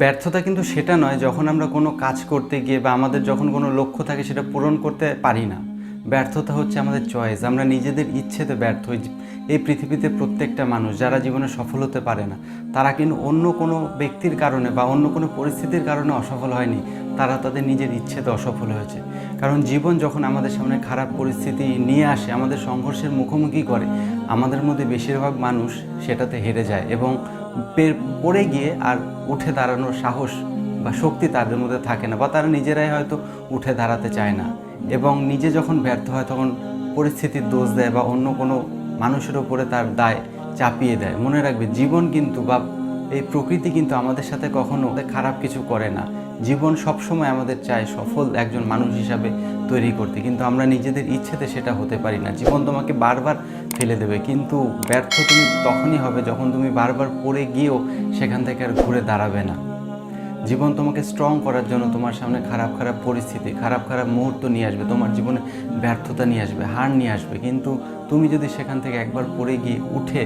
ব্যর্থতা কিন্তু সেটা নয় যখন আমরা কোনো কাজ করতে গিয়ে বা আমাদের যখন কোনো লক্ষ্য থাকে সেটা পূরণ করতে পারি না। ব্যর্থতা হচ্ছে আমাদের চয়েস। আমরা নিজেদের ইচ্ছেতে ব্যর্থ হই। এই পৃথিবীতে প্রত্যেকটা মানুষ যারা জীবনে সফল হতে পারে না, তারা কিন্তু অন্য কোনো ব্যক্তির কারণে বা অন্য কোনো পরিস্থিতির কারণে অসফল হয়নি, তারা তাদের নিজের ইচ্ছেতে অসফল হয়েছে। কারণ জীবন যখন আমাদের সামনে খারাপ পরিস্থিতি নিয়ে আসে, আমাদের সংঘর্ষের মুখোমুখি করে, আমাদের মধ্যে বেশিরভাগ মানুষ সেটাতে হেরে যায় এবং পড়ে গিয়ে আর উঠে দাঁড়ানোর সাহস বা শক্তি তাদের মধ্যে থাকে না, বা তারা নিজেরাই হয়তো উঠে দাঁড়াতে চায় না এবং নিজে যখন ব্যর্থ হয় তখন পরিস্থিতির দোষ দেয় বা অন্য কোনো মানুষের ওপরে তার দায় চাপিয়ে দেয়। মনে রাখবে, জীবন কিন্তু বা এই প্রকৃতি কিন্তু আমাদের সাথে কখনো খারাপ কিছু করে না। জীবন সবসময় আমাদের চায় সফল একজন মানুষ হিসাবে তৈরি করতে, কিন্তু আমরা নিজেদের ইচ্ছেতে সেটা হতে পারি না। জীবন তোমাকে বারবার ফেলে দেবে, কিন্তু ব্যর্থ তুমি তখনই হবে যখন তুমি বারবার পড়ে গিয়েও সেখান থেকে আর ঘুরে দাঁড়াবে না। জীবন তোমাকে স্ট্রং করার জন্য তোমার সামনে খারাপ খারাপ পরিস্থিতি, খারাপ খারাপ মুহূর্ত নিয়ে আসবে, তোমার জীবনে ব্যর্থতা নিয়ে আসবে, হার নিয়ে আসবে। কিন্তু তুমি যদি সেখান থেকে একবার পড়ে গিয়ে উঠে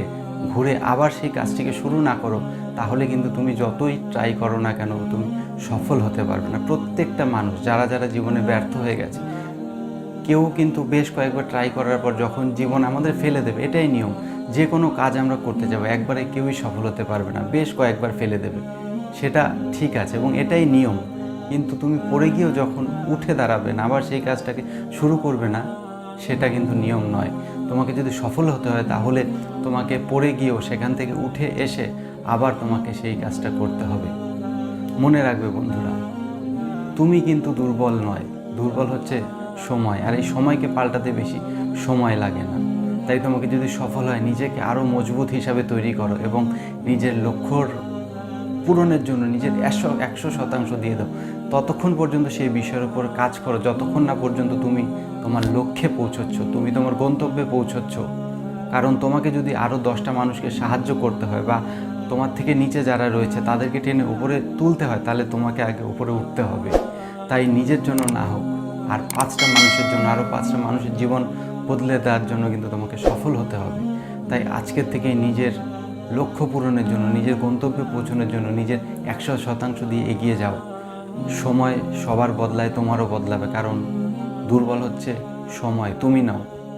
ঘুরে আবার সেই কাজটিকে শুরু না করো, তাহলে কিন্তু তুমি যতই ট্রাই করো না কেন তুমি সফল হতে পারবে না। প্রত্যেকটা মানুষ যারা যারা জীবনে ব্যর্থ হয়ে গেছে, কেউ কিন্তু বেশ কয়েকবার ট্রাই করার পর যখন জীবন আমাদের ফেলে দেবে, এটাই নিয়ম। যে কোনো কাজ আমরা করতে যাবো, একবারে কেউই সফল হতে পারবে না, বেশ কয়েকবার ফেলে দেবে, সেটা ঠিক আছে এবং এটাই নিয়ম। কিন্তু তুমি পড়ে গিয়েও যখন উঠে দাঁড়াবে না, আবার সেই কাজটাকে শুরু করবে না, সেটা কিন্তু নিয়ম নয়। তোমাকে যদি সফল হতে হয় তাহলে তোমাকে পড়ে গিয়েও সেখান থেকে উঠে এসে আবার তোমাকে সেই কাজটা করতে হবে। মনে রাখবে বন্ধুরা, তুমি কিন্তু দুর্বল নয়, দুর্বল হচ্ছে সময়, আর এই সময়কে পাল্টাতে বেশি সময় লাগে না। তাই তোমাকে যদি সফল হয়, নিজেকে আরও মজবুত হিসাবে তৈরি করো এবং নিজের লক্ষ্যর পূরণের জন্য নিজের 100% দিয়ে দাও। ততক্ষণ পর্যন্ত সেই বিষয়ের উপর কাজ করো যতক্ষণ না পর্যন্ত তুমি তোমার লক্ষ্যে পৌঁছচ্ছ, তুমি তোমার গন্তব্যে পৌঁছচ্ছ। কারণ তোমাকে যদি আরও 10টা মানুষকে সাহায্য করতে হয় বা তোমার থেকে নিচে যারা রয়েছে তাদেরকে টেনে উপরে তুলতে হয়, তাহলে তোমাকে আগে উপরে উঠতে হবে। তাই নিজের জন্য না হোক, আর 5টা মানুষের জন্য, আরও 5টা মানুষের জীবন বদলে দেওয়ার জন্য কিন্তু তোমাকে সফল হতে হবে। তাই আজকের থেকেই নিজের লক্ষ্য পূরণের জন্য, নিজের গন্তব্যে পৌঁছানোর জন্য নিজের 100% দিয়ে এগিয়ে যাও। সময় সবার বদলায়, তোমারও বদলাবে, কারণ দুর্বল হচ্ছে সময়, তুমি নাও।